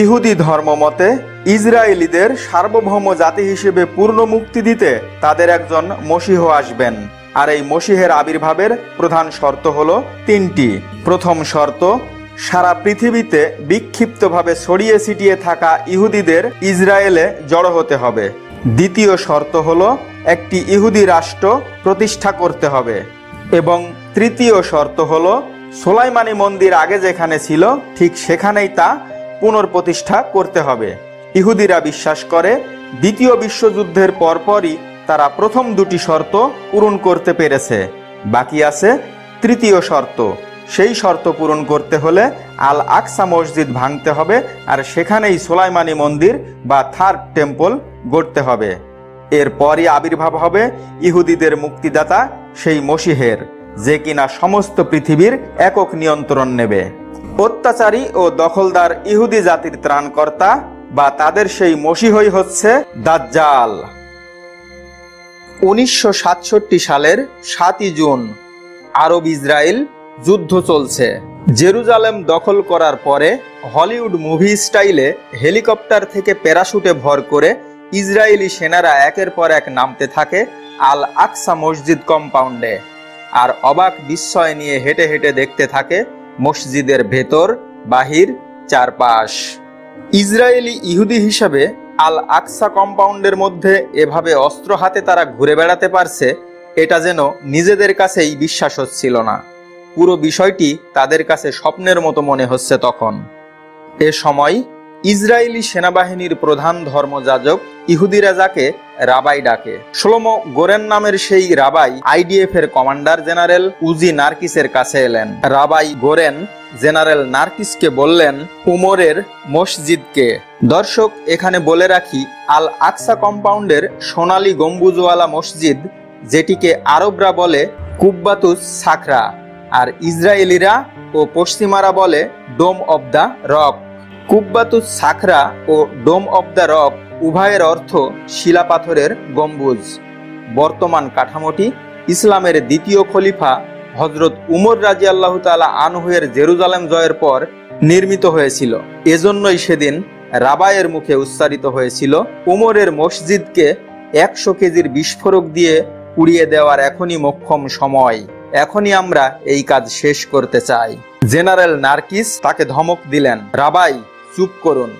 ইহুদি ধর্মমতে ইসরায়েলিদের সার্বভৌম জাতি হিসেবে পূর্ণ মুক্তি দিতে তাদের একজন মসীহ আসবেন। আর এই মসীহের আবির্ভাবের প্রধান শর্ত হলো তিনটি। প্রথম শর্ত, সারা পৃথিবীতে বিক্ষিপ্তভাবে ছড়িয়ে ছিটিয়ে থাকা ইহুদিদের ইসরায়েলে জড়ো হতে হবে। দ্বিতীয় শর্ত হলো একটি ইহুদি রাষ্ট্র প্রতিষ্ঠা করতে হবে। এবং তৃতীয় শর্ত হলো সোলাইমানি মন্দির আগে যেখানে ছিল ঠিক সেখানেই তা পুনঃপ্রতিষ্ঠা করতে হবে। ইহুদিরা বিশ্বাস করে দ্বিতীয় বিশ্বযুদ্ধের পরপরই তারা প্রথম দুটি শর্ত পূরণ করতে পেরেছে। বাকি আছে তৃতীয় শর্ত। সেই শর্ত পূরণ করতে হলে আল আকসা মসজিদ ভাঙতে হবে আর সেখানেই সোলাইমানি মন্দির বা থার্ড টেম্পল গড়তে হবে। এরপরই আবির্ভাব হবে ইহুদিদের মুক্তিদাতা সেই মসীহের, যে কিনা সমস্ত পৃথিবীর একক নিয়ন্ত্রণ নেবে। অত্যাচারী ও দখলদার ইহুদি জাতির ত্রাণকর্তা বা তাদের সেই মসীহই হচ্ছে দাজ্জাল। 1967 সালের 7 জুন আরব ইসরায়েল যুদ্ধ চলছে। জেরুজালেম দখল করার পরে হলিউড মুভি স্টাইলে হেলিকপ্টার থেকে প্যারাশুটে ভর করে ইসরায়েলি সেনারা একের পর এক নামতে থাকে আল আকসা মসজিদ কম্পাউন্ডে। আর অবাক বিস্ময় নিয়ে হেঁটে হেঁটে দেখতে থাকে মসজিদের ভেতর বাহির চারপাশ। ইসরায়েলি ইহুদি হিসাবে আল আকসা কম্পাউন্ডের মধ্যে এভাবে অস্ত্র হাতে তারা ঘুরে বেড়াতে পারছে, এটা যেন নিজেদের কাছেই বিশ্বাস হচ্ছিল না। পুরো বিষয়টি তাদের কাছে স্বপ্নের মতো মনে হচ্ছে তখন। এ সময় ইসরায়েলি সেনাবাহিনীর প্রধান ধর্মযাজক ইহুদিরা যাকে রাবাই ডাকে, শলোমো গোরেন নামের সেই রাবাই আইডিএফ এর কমান্ডার জেনারেল উজি নার্কিসের কাছে এলেন। রাবাই গোরেন জেনারেল নার্কিসকে বললেন উমরের মসজিদকে। দর্শক, এখানে বলে রাখি, আল আকসা কম্পাউন্ডের সোনালী গম্বুজওয়ালা মসজিদ, যেটিকে আরবরা বলে কুব্বাতুস সাখরা আর ইসরায়েলিরা ও পশ্চিমারা বলে ডোম অব দ্য রক। কুব্বাতুস সাখরা ও ডোম অব দ্য রক উভয়ের অর্থ শিলাপাথরের গম্বুজ। বর্তমান কাঠামোটি ইসলামের দ্বিতীয় খলিফা হযরত উমর রাদিয়াল্লাহু তাআলা আনহু এর জেরুজালেম জয়ের পর নির্মিত হয়েছিল। এজন্যই সেদিন রাবাইয়ের মুখে উচ্চারিত হয়েছিল, উমরের মসজিদকে 100 কেজির বিস্ফোরক দিয়ে পুড়িয়ে দেওয়ার এখনই মোক্ষম সময়, এখনই আমরা এই কাজ শেষ করতে চাই। জেনারেল নার্কিস তাকে ধমক দিলেন, রাবাই চুপ করুন।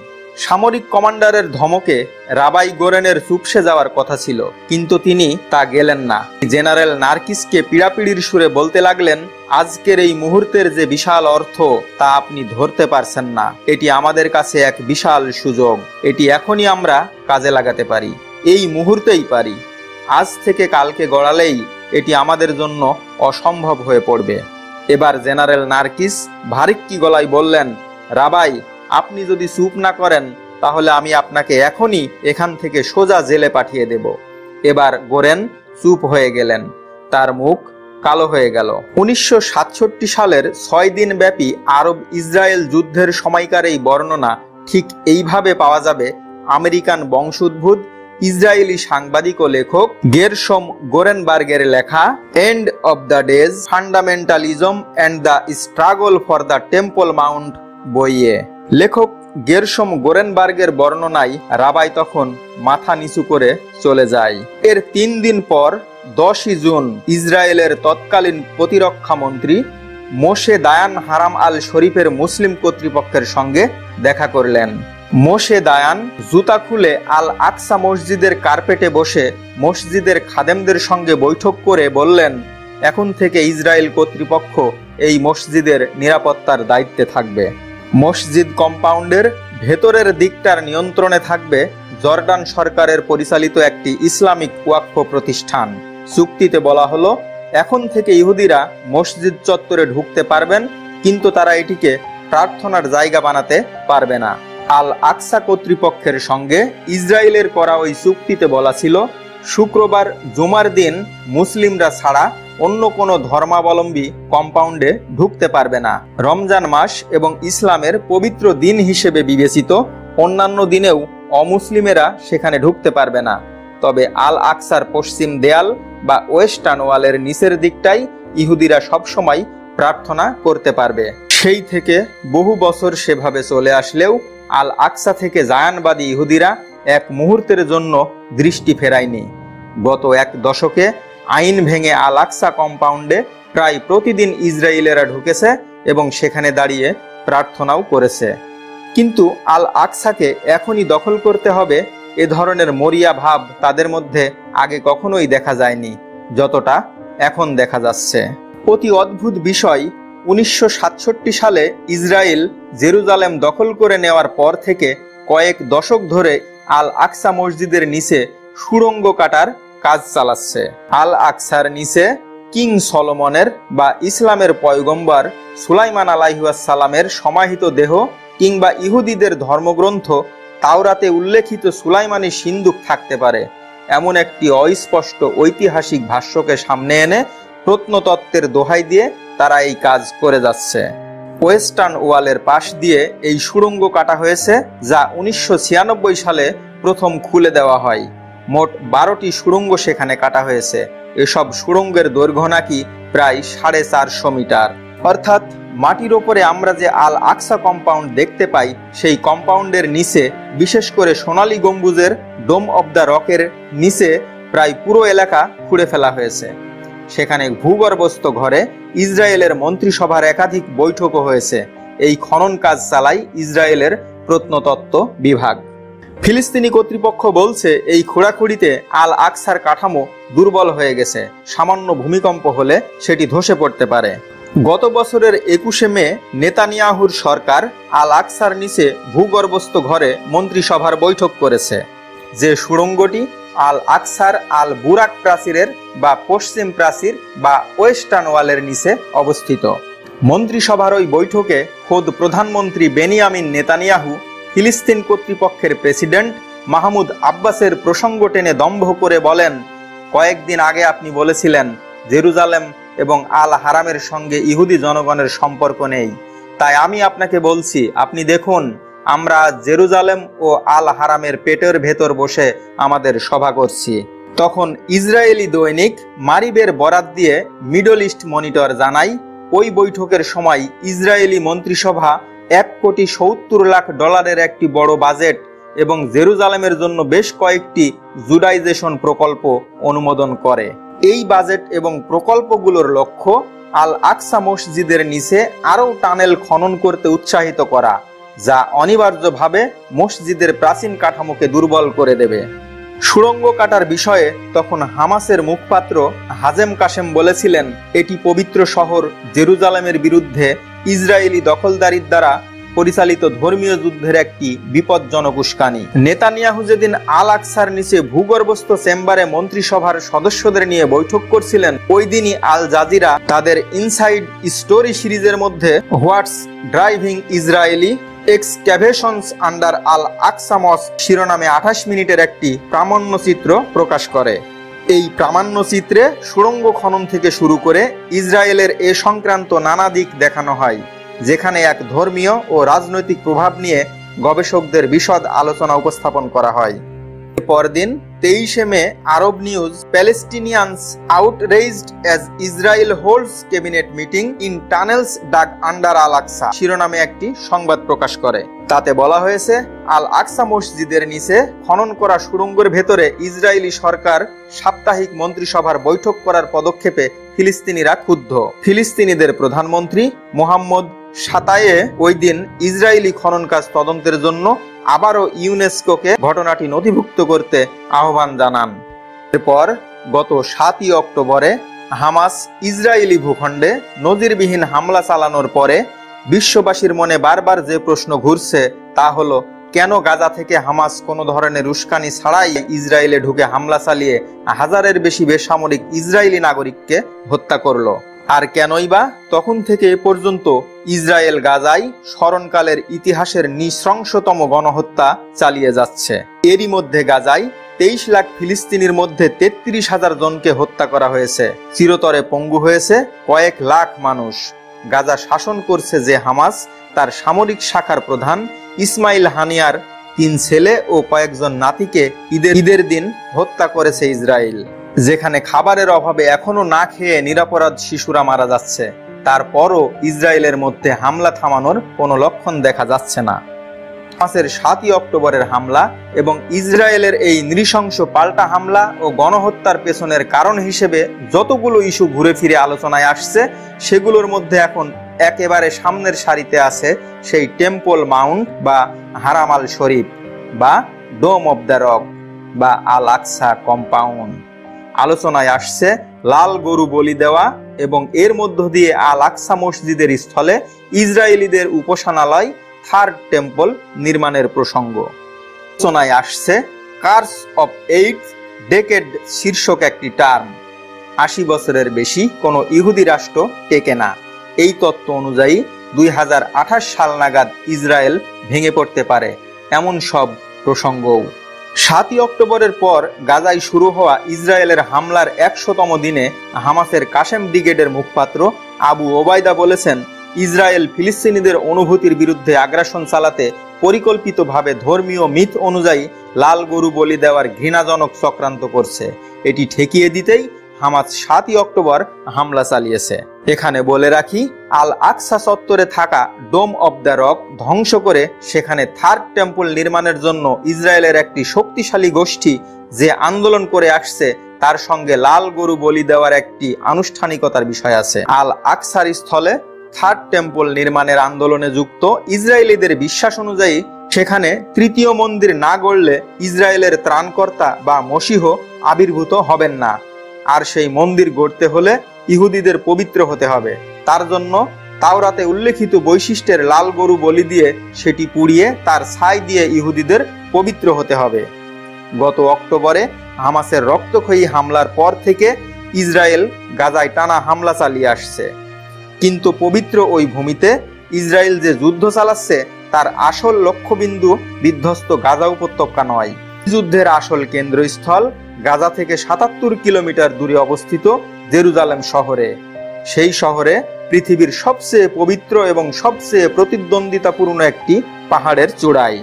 সামরিক কমান্ডারের ধমকে রাবাই গোরেনের চুপসে যাওয়ার কথা ছিল, কিন্তু তিনি তা গেলেন না। জেনারেল নার্কিসকে পিড়াপিড়ির সুরে বলতে লাগলেন, আজকের এই মুহূর্তের যে বিশাল অর্থ তা আপনি ধরতে পারছেন না। এটি আমাদের কাছে এক বিশাল সুযোগ, এটি এখনই আমরা কাজে লাগাতে পারি, এই মুহূর্তেই পারি। আজ থেকে কালকে গড়ালেই এটি আমাদের জন্য অসম্ভব হয়ে পড়বে। এবার জেনারেল নার্কিস ভারিক্কি গলায় বললেন, রাবাই, আপনি যদি চুপ না করেন তাহলে আমি আপনাকে এখনই এখান থেকে সোজা জেলে পাঠিয়ে দেব। এবার গোরেন চুপ হয়ে গেলেন, তার মুখ কালো হয়ে গেল। 1967 সালের 6 দিন ব্যাপী আরব ইসরায়েল যুদ্ধের সময়কার এই বর্ণনা ঠিক এইভাবে পাওয়া যাবে আমেরিকান বংশোদ্ভূত ইসরায়েলি সাংবাদিক ও লেখক গেরশম গোরেনবার্গের লেখা end of the days, fundamentalism and the struggle for the temple Mount বইয়ে। লেখক গেরশম গোরেনবার্গের বর্ণনায় রাবাই তখন মাথা নিচু করে চলে যায়। এর 3 দিন পর 10 জুন ইসরায়েলের তৎকালীন প্রতিরক্ষা মন্ত্রী মোশে দায়ান হারাম আল শরীফের মুসলিম কর্তৃপক্ষের সঙ্গে দেখা করলেন। মোশে দায়ান জুতা খুলে আল আকসা মসজিদের কার্পেটে বসে মসজিদের খাদেমদের সঙ্গে বৈঠক করে বললেন, এখন থেকে ইসরায়েল কর্তৃপক্ষ এই মসজিদের নিরাপত্তার দায়িত্বে থাকবে। মসজিদ কম্পাউন্ডের ভেতরের দিকটার নিয়ন্ত্রণে থাকবে জর্ডান সরকারের পরিচালিত একটি ইসলামিক ওয়াকফ প্রতিষ্ঠান। চুক্তিতে বলা হলো, এখন থেকে ইহুদিরা মসজিদ চত্বরে ঢুকতে পারবেন, কিন্তু তারা এটিকে প্রার্থনার জায়গা বানাতে পারবে না। আল আকসা কর্তৃপক্ষের সঙ্গে ইসরায়েলের করা ওই চুক্তিতে বলা ছিল, শুক্রবার জুমার দিন মুসলিমরা ছাড়া অন্য কোনো ধর্মাবলম্বী কম্পাউন্ডে ঢুকতে পারবে না। রমজান মাস এবং ইসলামের পবিত্র দিন হিসেবে বিবেচিত অন্যান্য দিনেও অমুসলিমেরা সেখানে ঢুকতে পারবে না। তবে আল আকসার পশ্চিম দেয়াল বা ওয়েস্টার্ন ওয়ালের নিচের দিকটাই ইহুদিরা সবসময় প্রার্থনা করতে পারবে। সেই থেকে বহু বছর সেভাবে চলে আসলেও আল আকসা থেকে জায়ানবাদী ইহুদিরা এক মুহূর্তের জন্য দৃষ্টি ফেরায়নি। গত এক দশকে আইন ভেঙে আল আকসা কম্পাউন্ডে প্রায় প্রতিদিন ইসরায়েলেরা ঢুকেছে এবং সেখানে দাঁড়িয়ে প্রার্থনাও করেছে। কিন্তু আল আকসাকে এখনই দখল করতে হবে, এ ধরনের মরিয়া ভাব তাদের মধ্যে আগে কখনোই দেখা যায়নি যতটা এখন দেখা যাচ্ছে। অতি অদ্ভুত বিষয়, 1967 সালে ইসরায়েল জেরুজালেম দখল করে নেওয়ার পর থেকে কয়েক দশক ধরে আল আকসা মসজিদের নিচে সুড়ঙ্গ কাটার কাজ চালাচ্ছে। আল আকসার নিচে কিং সলোমনের বা ইসলামের পয়গম্বর সুলাইমান আলাইহিস সালামের সমাহিত দেহ কিংবা ইহুদিদের ধর্মগ্রন্থ তাওরাতে উল্লেখিত সুলাইমানি সিন্দুক থাকতে পারে এমন একটি অস্পষ্ট ঐতিহাসিক ভাষ্যকে সামনে এনে প্রত্নতত্ত্বের দোহাই দিয়ে তারা এই কাজ করে যাচ্ছে। ওয়েস্টার্ন ওয়ালের পাশ দিয়ে এই সুড়ঙ্গ কাটা হয়েছে, যা 1996 সালে প্রথম খুলে দেওয়া হয়। মোট 12টি সুড়ঙ্গ সেখানে কাটা হয়েছে। এসব সুড়ঙ্গের দৈর্ঘ্য নাকি প্রায় 450 মিটার। অর্থাৎ মাটির ওপরে আমরা যে আল আকসা কম্পাউন্ড দেখতে পাই, সেই কম্পাউন্ডের নিচে, বিশেষ করে সোনালী গম্বুজের ডোম অব দ্য রকের নিচে প্রায় পুরো এলাকা খুঁড়ে ফেলা হয়েছে। সেখানে ভূগর্ভস্থ ঘরে ইসরায়েলের মন্ত্রিসভার একাধিক বৈঠকও হয়েছে। এই খনন কাজ চালায় ইসরায়েলের প্রত্নতত্ত্ব বিভাগ। ফিলিস্তিনি কর্তৃপক্ষ বলছে এই খোঁড়াখুড়িতে আল আকসার কাঠামো দুর্বল হয়ে গেছে, সামান্য ভূমিকম্প হলে সেটি ধসে পড়তে পারে। গত বছরের 21শে মে নেতানিয়াহুর সরকার আল আকসার নিচে ভূগর্ভস্থ ঘরে মন্ত্রিসভার বৈঠক করেছে। যে সুড়ঙ্গটি আল আকসার আল বুরাক প্রাচীরের বা পশ্চিম প্রাচীর বা ওয়েস্টার্ন ওয়ালের নিচে অবস্থিত। মন্ত্রিসভার ওই বৈঠকে খোদ প্রধানমন্ত্রী বেনিয়ামিন নেতানিয়াহু ফিলিস্তিন কর্তৃপক্ষের প্রেসিডেন্ট মাহমুদ আব্বাসের প্রসঙ্গ টেনে দম্ভ করে বলেন, কয়েকদিন আগে আপনি বলেছিলেন জেরুজালেম এবং আল হারামের সঙ্গে ইহুদি জনগণের সম্পর্ক নেই। তাই আমি আপনাকে বলছি, আপনি দেখুন, আমরা জেরুজালেম ও আল হারামের পেটের ভেতর বসে আমাদের সভা করছি। তখন ইসরায়েলি দৈনিক মারিবের বরাত দিয়ে মিডল ইস্ট মনিটর জানায়, ওই বৈঠকের সময় ইসরায়েলি মন্ত্রিসভা $1,70,00,000 একটি বড় বাজেট এবং জেরুজালেমের জন্য বেশ কয়েকটি জুডাইজেশন প্রকল্প অনুমোদন করে। এই বাজেট এবং প্রকল্পগুলোর লক্ষ্য আল আকসা মসজিদের নিচে আরও টানেল খনন করতে উৎসাহিত করা, যা অনিবার্যভাবে মসজিদের প্রাচীন কাঠামোকে দুর্বল করে দেবে। সুড়ঙ্গ কাটার বিষয়ে তখন হামাসের মুখপাত্র হাজেম কাশেম বলেছিলেন, এটি পবিত্র শহর জেরুজালেমের বিরুদ্ধে ইসরায়েলি দখলদারির দ্বারা পরিচালিত ধর্মীয় যুদ্ধের একটি বিপজ্জনক উস্কানি। নেতানিয়াহু যেদিন আল আকসার নিচে ভূগর্ভস্থ চেম্বারে মন্ত্রিসভার সদস্যদের নিয়ে বৈঠক করছিলেন, ওই দিনই আল জাজিরা তাদের ইনসাইড স্টোরি সিরিজের মধ্যে হোয়াটস ড্রাইভিং ইসরায়েলি এক্সক্যাভেশনস আন্ডার আল আকসা মস্ক শিরোনামে 28 মিনিটের একটি প্রামাণ্যচিত্র প্রকাশ করে। এই প্রামাণ্যচিত্রে সুড়ঙ্গ খনন থেকে শুরু করে ইসরায়েলের এ সংক্রান্ত নানা দিক দেখানো হয়, যেখানে এক ধর্মীয় ও রাজনৈতিক প্রভাব নিয়ে গবেষকদের বিশদ আলোচনা উপস্থাপন করা হয়। পরদিন 23শে মে Arab News Palestinians outraged as Israel holds cabinet meeting in tunnels dug under Al Aqsa শিরোনামে একটি সংবাদ প্রকাশ করে। তাতে বলা হয়েছে, আল আকসা মসজিদের নিচে খনন করা সুড়ঙ্গের ভেতরে ইসরায়েলি সরকার সাপ্তাহিক মন্ত্রিসভার বৈঠক করার পদক্ষেপে ফিলিস্তিনিরা ক্ষুব্ধ। ফিলিস্তিনিদের প্রধানমন্ত্রী মোহাম্মদ সাতায়ে ওই দিন ইসরায়েলি খনন কাজ তদন্তের জন্য আবারও ইউনেস্কোকে ঘটনাটি নথিভুক্ত করতে আহ্বান জানান। এরপর গত 7ই অক্টোবরে হামাস ইসরায়েলি ভূখণ্ডে নজিরবিহীন হামলা চালানোর পরে বিশ্ববাসীর মনে বারবার যে প্রশ্ন ঘুরছে তা হলো, কেন গাজা থেকে হামাস কোনো ধরনের উস্কানি ছাড়াই ইসরায়েলে ঢুকে হামলা চালিয়ে 1000-এর বেশি বেসামরিক ইসরায়েলি নাগরিককে হত্যা করলো? আর কেনই বা তখন থেকে এ পর্যন্ত ইসরায়েল গাজায় স্মরণকালের ইতিহাসের নৃশংসতম গণহত্যা চালিয়ে যাচ্ছে? এরই মধ্যে গাজায় 23 লাখ ফিলিস্তিনির মধ্যে 33,000 জনকে হত্যা করা হয়েছে। চিরতরে পঙ্গু হয়েছে কয়েক লাখ মানুষ। গাজা শাসন করছে যে হামাস, তার সামরিক শাখার প্রধান ইসমাইল হানিয়ার 3 ছেলে ও কয়েকজন নাতিকে ঈদের দিন হত্যা করেছে ইসরায়েল। যেখানে খাবারের অভাবে এখনো না খেয়ে নিরপরাধ শিশুরা মারা যাচ্ছে, তারপরও ইসরায়েলের মধ্যে হামলা থামানোর কোনো লক্ষণ দেখা যাচ্ছে না। হামাসের 7ই অক্টোবরের হামলা এবং ইসরায়েলের এই নৃশংস পাল্টা হামলা ও গণহত্যার পেছনের কারণ হিসেবে যতগুলো ইস্যু ঘুরে ফিরে আলোচনায় আসছে, সেগুলোর মধ্যে এখন একেবারে সামনের সারিতে আছে সেই টেম্পল মাউন্ট বা হারাম আল শরীফ বা ডোম অব দ্য রক বা আল আকসা কম্পাউন্ড। আলোচনায় আসছে লাল গরু বলি দেওয়া এবং এর মধ্য দিয়ে আল আকসা মসজিদের স্থলে ইসরায়েলিদের উপাসনালয় থার্ড টেম্পল নির্মাণের প্রসঙ্গ। আলোচনায় আসছে কার্স অফ 8 ডেকেড শীর্ষক একটি টার্ম। 80 বছরের বেশি কোনো ইহুদি রাষ্ট্র টেকে না। এই তত্ত্ব অনুযায়ী 2028 সাল নাগাদ ইসরায়েল ভেঙে পড়তে পারে, এমন সব প্রসঙ্গও। 7ই অক্টোবরের পর গাজায় শুরু হওয়া ইসরায়েলের হামলার 100তম দিনে হামাসের কাশেম ব্রিগেডের মুখপাত্র আবু ওবায়দা বলেছেন, ইসরায়েল ফিলিস্তিনিদের অনুভূতির বিরুদ্ধে আগ্রাসন চালাতে পরিকল্পিতভাবে ধর্মীয় মিথ অনুযায়ী লাল গরু বলি দেওয়ার ঘৃণাজনক চক্রান্ত করছে। এটি ঠেকিয়ে দিতেই হামাস 7ই অক্টোবর হামলা চালিয়েছে। এখানে বলে রাখি, আল আকসা চত্বরে থাকা ডোম অব দ্য রক ধ্বংস করে সেখানে থার্ড টেম্পল নির্মাণের জন্য ইসরায়েলের একটি শক্তিশালী গোষ্ঠী যে আন্দোলন করে আসছে, তার সঙ্গে লাল গরু বলি দেওয়ার একটি আনুষ্ঠানিকতার বিষয় আছে। আল আকসার স্থলে থার্ড টেম্পল নির্মাণের আন্দোলনে যুক্ত ইসরায়েলিদের বিশ্বাস অনুযায়ী সেখানে তৃতীয় মন্দির না গড়লে ইসরায়েলের ত্রাণকর্তা বা মসীহ আবির্ভূত হবেন না। আর সেই মন্দির গড়তে হলে ইহুদিদের পবিত্র হতে হবে। তার জন্য তাওরাতে উল্লেখিত বৈশিষ্ট্যের লাল গরু বলি দিয়ে সেটি পুড়িয়ে তার ছাই দিয়ে ইহুদিদের পবিত্র হতে হবে। গত অক্টোবরে হামাসের রক্তক্ষয়ী হামলার পর থেকে ইসরায়েল গাজায় টানা হামলা চালিয়ে আসছে, কিন্তু পবিত্র ওই ভূমিতে ইসরায়েল যে যুদ্ধ চালাচ্ছে তার আসল লক্ষ্যবিন্দু বিধ্বস্ত গাজা উপত্যকা নয়। যুদ্ধের আসল কেন্দ্রস্থল গাজা থেকে 77 কিলোমিটার দূরে অবস্থিত জেরুজালেম শহরে। সেই শহরে পৃথিবীর সবচেয়ে পবিত্র এবং সবচেয়ে প্রতিদ্বন্দ্বিতাপূর্ণ একটি পাহাড়ের চূড়ায়।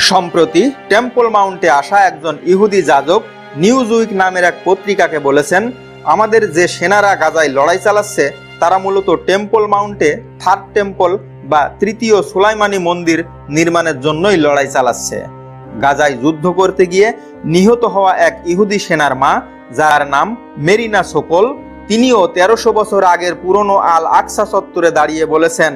সম্প্রতি টেম্পল মাউন্টে আসা একজন ইহুদি যাজক নিউজ উইক নামের এক পত্রিকাকে বলেছেন, আমাদের যে সেনারা গাজায় লড়াই চালাচ্ছে তারা মূলত টেম্পল মাউন্টে থার্ড টেম্পল বা তৃতীয় সুলাইমানি মন্দির নির্মাণের জন্যই লড়াই চালাচ্ছে। গাজায় যুদ্ধ করতে গিয়ে নিহত হওয়া এক ইহুদি সেনার মা, যার নাম মেরিনা সোকল, তিনিও 1300 বছর আগের পুরনো আল আকসা চত্বরে দাঁড়িয়ে বলেছেন,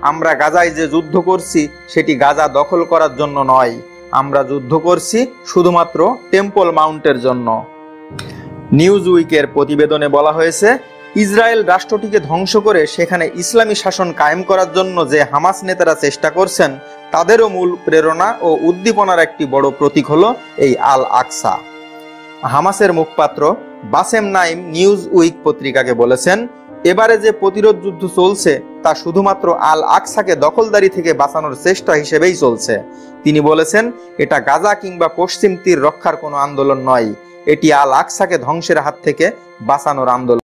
আমরা গাজায় যে যুদ্ধ করছি সেটি গাজা দখল করার জন্য নয়, আমরা যুদ্ধ করছি শুধুমাত্র টেম্পল মাউন্টের জন্য। নিউজ উইকের প্রতিবেদনে বলা হয়েছে, ইসরায়েল রাষ্ট্রটিকে ধ্বংস করে সেখানে ইসলামী শাসন কায়েম করার জন্য যে হামাস নেতারা চেষ্টা করছেন, তাদেরও মূল প্রেরণা ও উদ্দীপনার একটি বড় প্রতীক হলো এই আল আকসা। হামাসের মুখপাত্র বাসেম নাইম নিউজ উইক পত্রিকাকে বলেছেন, এবারে যে প্রতিরোধ যুদ্ধ চলছে তা শুধুমাত্র আল আকসাকে দখলদারি থেকে বাঁচানোর চেষ্টা হিসেবেই চলছে। তিনি বলেছেন, এটা গাজা কিংবা পশ্চিম তীর রক্ষার কোনো আন্দোলন নয়, এটি আল আকসাকে ধ্বংসের হাত থেকে বাঁচানোর আন্দোলন।